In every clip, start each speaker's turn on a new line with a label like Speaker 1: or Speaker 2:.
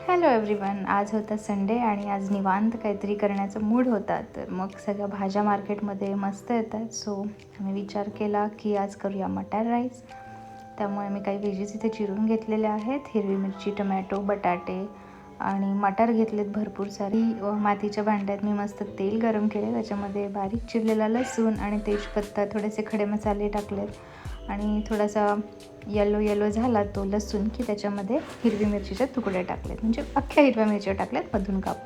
Speaker 1: Hello everyone, आज होता Sunday आणि आज निवांत काहीतरी करण्याचा मूड होता. तर मग सगळ्या भाज्या मार्केटमध्ये मस्त येतात. सो आम्ही विचार केला की आज करूया मटार राईस. त्यामुळे मी काही व्हेजीज इथे चिरून घेतलेले आहेत. हिरवी मिरची, टमॅटो, बटाटे आणि मटार घेतलेत भरपूर सारी. मातीच्या भांड्यात मी मस्त तेल गरम केले, त्याच्यामध्ये बारीक चिरलेला लसूण आणि तेजपत्ता, थोडेसे खडे मसाले टाकलेत आणि थोडासा येलो झाला तो लसूण की त्याच्यामध्ये हिरवी मिरचीचे तुकडे टाकलेत, म्हणजे अख्ख्या हिरव्या मिरच्या टाकल्यात मधून काप.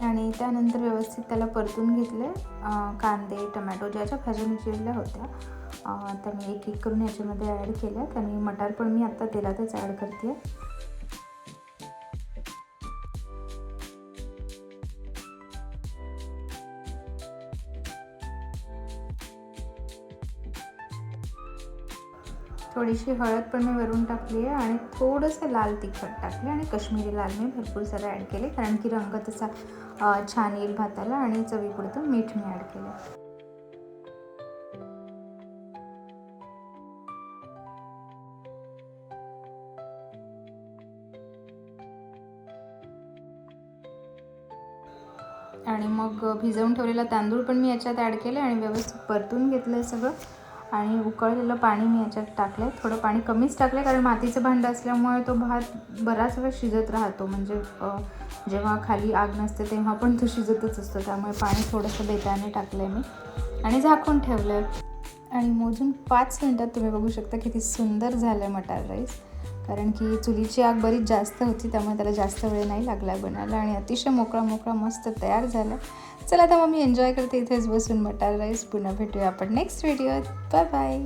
Speaker 1: आणि त्यानंतर व्यवस्थित त्याला परतून घेतले. कांदे, टमॅटो ज्या भाज्या मी चिरल्या होत्या त्या मी एक एक करून याच्यामध्ये ॲड केल्यात आणि मटार पण मी आत्ता तेलातच ॲड करते. थोडीशी हळद पण मी वरून टाकली आहे आणि थोडंसं लाल तिखट टाकले आणि कश्मीरी लाल मी भरपूर सारं ॲड केले, कारण की रंग तसा छान येईल भाताला. आणि चवीपुरतं मीठ मी ॲड केलं. आणि मग भिजवून ठेवलेला तांदूळ पण मी याच्यात ॲड केले आणि व्यवस्थित परतून घेतलं आहे सगळं. आणि उकळलेलं पाणी मी याच्यात टाकलं आहे. थोडं पाणी कमीच टाकलं, कारण मातीचं भांडं असल्यामुळे तो भात बराच वेळ शिजत राहतो. म्हणजे जेव्हा खाली आग नसते तेव्हा पण तो शिजतच असतो. त्यामुळे पाणी थोडंसं बेताने टाकलं आहे मी आणि झाकून ठेवलं आहे. आणि मोजून 5 मिनटात तुम्ही बघू शकता किती सुंदर झालं आहे मटार राईस. कारण की चुलीची आग बरीच जास्त होती, त्यामुळे त्याला जास्त वेळ नाही लागला बनायला आणि अतिशय मोकळा मस्त तयार झाला. चला आता मग मी एन्जॉय करते इथेच बसून मटार राईस. पुन्हा भेटूया आपण नेक्स्ट व्हिडिओत. Bye bye.